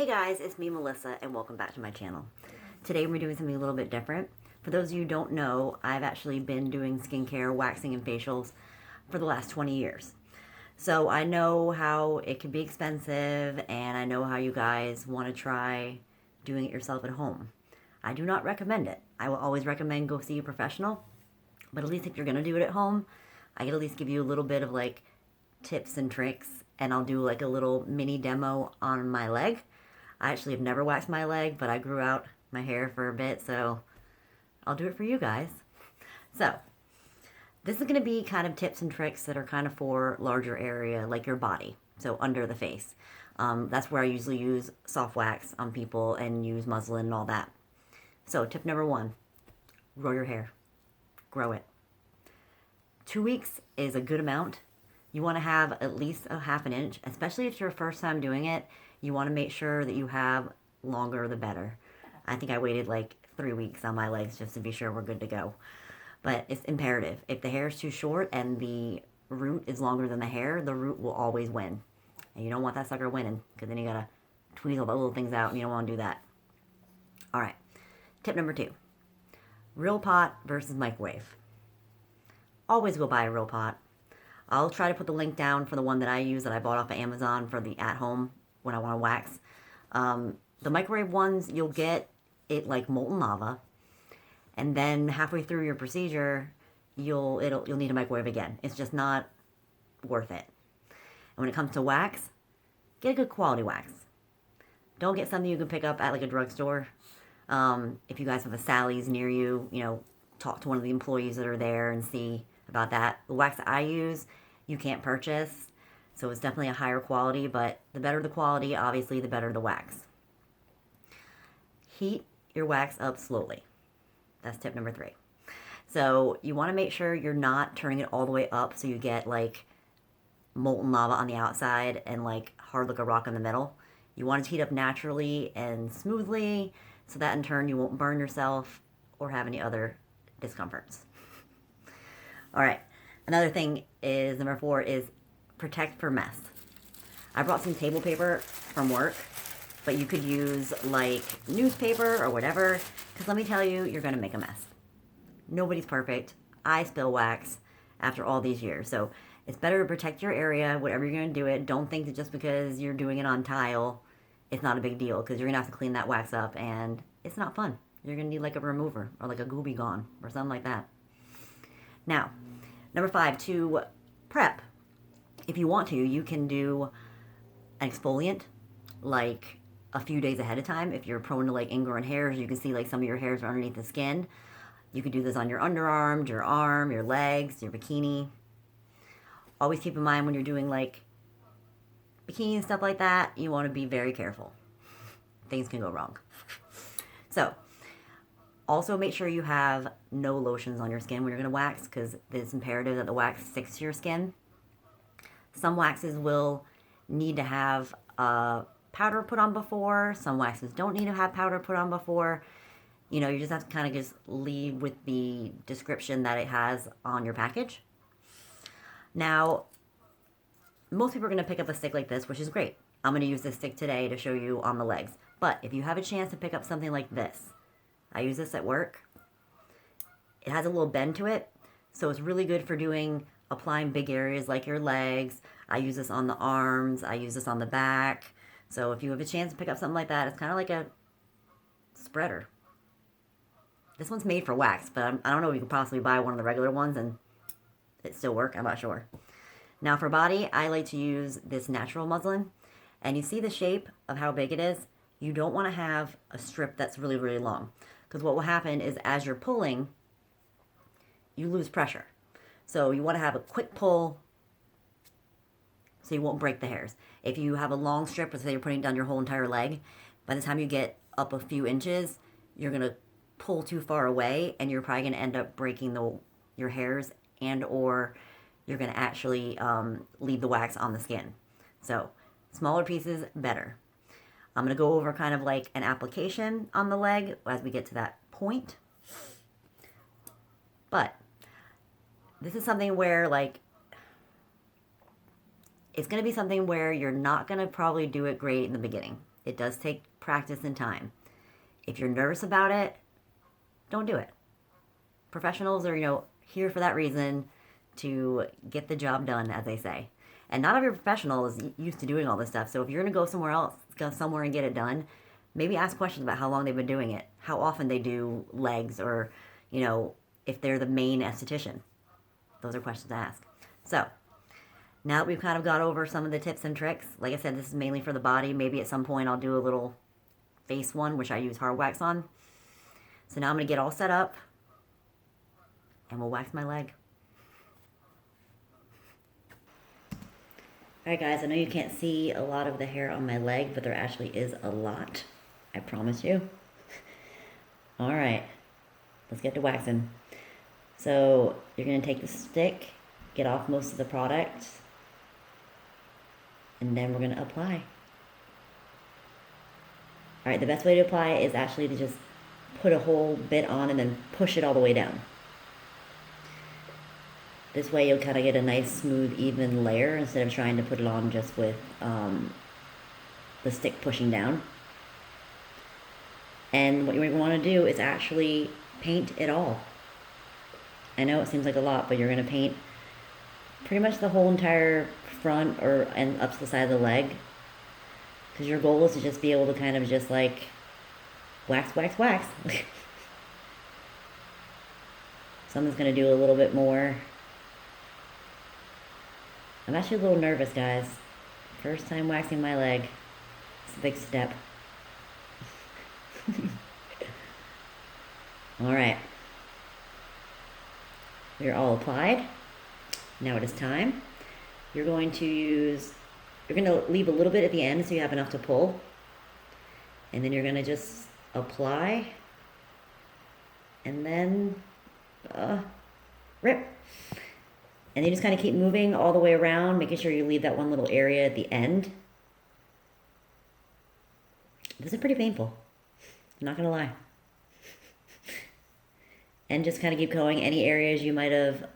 Hey guys, it's me Melissa and welcome back to my channel. Today we're doing something a little bit different. For those of you who don't know, I've actually been doing skincare, waxing, and facials for the last 20 years. So I know how it can be expensive and I know how you guys want to try doing it yourself at home. I do not recommend it. I will always recommend go see a professional, but at least if you're going to do it at home, I can at least give you a little bit of like tips and tricks, and I'll do like a little mini demo on my leg. I actually have never waxed my leg, but I grew out my hair for a bit, so I'll do it for you guys. So, this is going to be kind of tips and tricks that are kind of for larger area, like your body, so under the face. That's where I usually use soft wax on people and use muslin and all that. So, tip number 1, grow your hair. Grow it. 2 weeks is a good amount. You want to have at least a half an inch, especially if it's your first time doing it. You want to make sure that you have longer the better. I think I waited like 3 weeks on my legs just to be sure we're good to go. But it's imperative. If the hair is too short and the root is longer than the hair, the root will always win. And you don't want that sucker winning, because then you gotta tweeze all the little things out and you don't want to do that. Alright, tip number 2. Real pot versus microwave. Always go buy a real pot. I'll try to put the link down for the one that I use that I bought off of Amazon for the at-home when I want to wax. The microwave ones, you'll get it like molten lava, and then halfway through your procedure, you'll need a microwave again. It's just not worth it. And when it comes to wax, get a good quality wax. Don't get something you can pick up at like a drugstore. If you guys have a Sally's near you, talk to one of the employees that are there and see about that. The wax that I use, you can't purchase. So it's definitely a higher quality, but the better the quality, obviously, the better the wax. Heat your wax up slowly. That's tip number 3. So you want to make sure you're not turning it all the way up so you get like molten lava on the outside and like hard like a rock in the middle. You want it to heat up naturally and smoothly so that in turn you won't burn yourself or have any other discomforts. All right, another thing is number 4 is protect for mess. I brought some table paper from work, but you could use like newspaper or whatever, because let me tell you, you're going to make a mess. Nobody's perfect. I spill wax after all these years, so it's better to protect your area, whatever you're going to do it. Don't think that just because you're doing it on tile, it's not a big deal, because you're going to have to clean that wax up, and it's not fun. You're going to need like a remover or like a Gooby Gone or something like that. Now, number 5, to prep. If you want to, you can do an exfoliant like a few days ahead of time. If you're prone to like ingrown hairs, you can see like some of your hairs are underneath the skin. You could do this on your underarm, your arm, your legs, your bikini. Always keep in mind when you're doing like bikini and stuff like that, you want to be very careful. Things can go wrong. So, also make sure you have no lotions on your skin when you're going to wax, because it's imperative that the wax sticks to your skin. Some waxes will need to have powder put on before. Some waxes don't need to have powder put on before. You just have to kind of just leave with the description that it has on your package. Now, most people are going to pick up a stick like this, which is great. I'm going to use this stick today to show you on the legs. But if you have a chance to pick up something like this, I use this at work. It has a little bend to it, so it's really good for applying big areas like your legs. I use this on the arms. I use this on the back. So if you have a chance to pick up something like that, it's kind of like a spreader. This one's made for wax, but I don't know if you could possibly buy one of the regular ones and it still work. I'm not sure. Now for body, I like to use this natural muslin. And you see the shape of how big it is? You don't want to have a strip that's really, really long. Because what will happen is as you're pulling, you lose pressure. So you want to have a quick pull so you won't break the hairs. If you have a long strip, let's say you're putting it down your whole entire leg, by the time you get up a few inches, you're going to pull too far away and you're probably going to end up breaking your hairs, and or you're going to actually leave the wax on the skin. So smaller pieces, better. I'm going to go over kind of like an application on the leg as we get to that point. But this is something where like it's going to be something where you're not going to probably do it great in the beginning. It does take practice and time. If you're nervous about it, don't do it. Professionals are, here for that reason, to get the job done, as they say. And not every professional is used to doing all this stuff. So if you're going to go somewhere else, go somewhere and get it done, maybe ask questions about how long they've been doing it, how often they do legs, or, if they're the main esthetician. Those are questions to ask. So now that we've kind of got over some of the tips and tricks, like I said, this is mainly for the body. Maybe at some point I'll do a little face one, which I use hard wax on. So now I'm going to get all set up, and we'll wax my leg. Alright guys, I know you can't see a lot of the hair on my leg, but there actually is a lot. I promise you. Alright, let's get to waxing. So you're going to take the stick, get off most of the product, and then we're going to apply. Alright, the best way to apply it is actually to just put a whole bit on and then push it all the way down. This way you'll kind of get a nice, smooth, even layer instead of trying to put it on just with the stick pushing down. And what you want to do is actually paint it all. I know it seems like a lot, but you're going to paint pretty much the whole entire front and up to the side of the leg. Because your goal is to just be able to kind of just like wax, wax, wax. Someone's going to do a little bit more. I'm actually a little nervous, guys. First time waxing my leg. It's a big step. Alright. We're all applied. Now it is time. You're going to leave a little bit at the end so you have enough to pull. And then you're going to just apply. And then rip. And you just kind of keep moving all the way around, making sure you leave that one little area at the end. This is pretty painful. I'm not going to lie. And just kind of keep going. Any areas you might have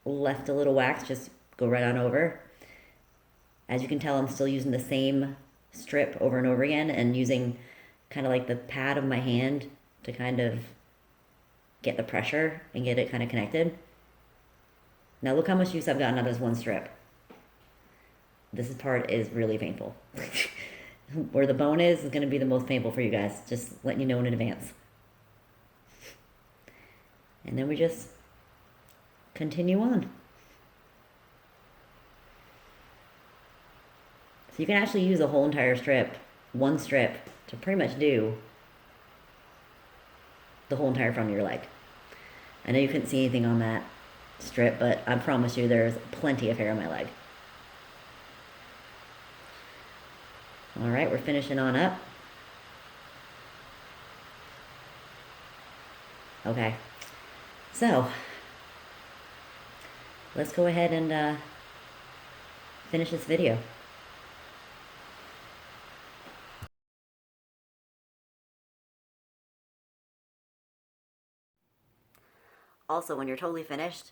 left a little wax, just go right on over. As you can tell, I'm still using the same strip over and over again and using kind of like the pad of my hand to kind of get the pressure and get it kind of connected. Now look how much use I've gotten out of this one strip. This part is really painful. Where the bone is going to be the most painful for you guys. Just letting you know in advance. And then we just continue on. So you can actually use a whole entire strip, one strip, to pretty much do the whole entire front of your leg. I know you couldn't see anything on that strip, but I promise you there's plenty of hair on my leg. Alright, we're finishing on up. Okay, so let's go ahead and finish this video. Also, when you're totally finished,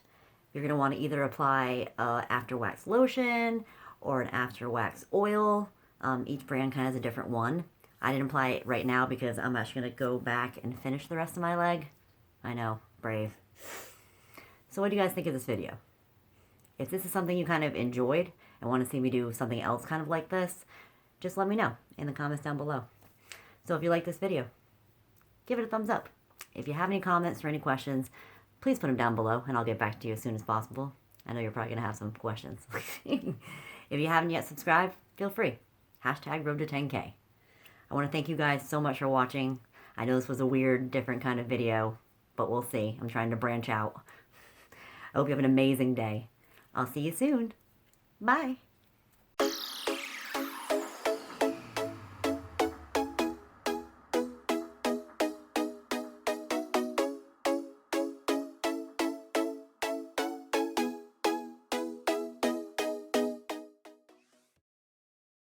you're going to want to either apply after wax lotion or an after wax oil. Each brand kind of has a different one. I didn't apply it right now because I'm actually going to go back and finish the rest of my leg. I know, brave. So what do you guys think of this video? If this is something you kind of enjoyed and want to see me do something else kind of like this, just let me know in the comments down below. So if you like this video, give it a thumbs up. If you have any comments or any questions, please put them down below, and I'll get back to you as soon as possible. I know you're probably going to have some questions. If you haven't yet subscribed, feel free. Hashtag road to 10K. I want to thank you guys so much for watching. I know this was a weird, different kind of video, but we'll see. I'm trying to branch out. I hope you have an amazing day. I'll see you soon. Bye.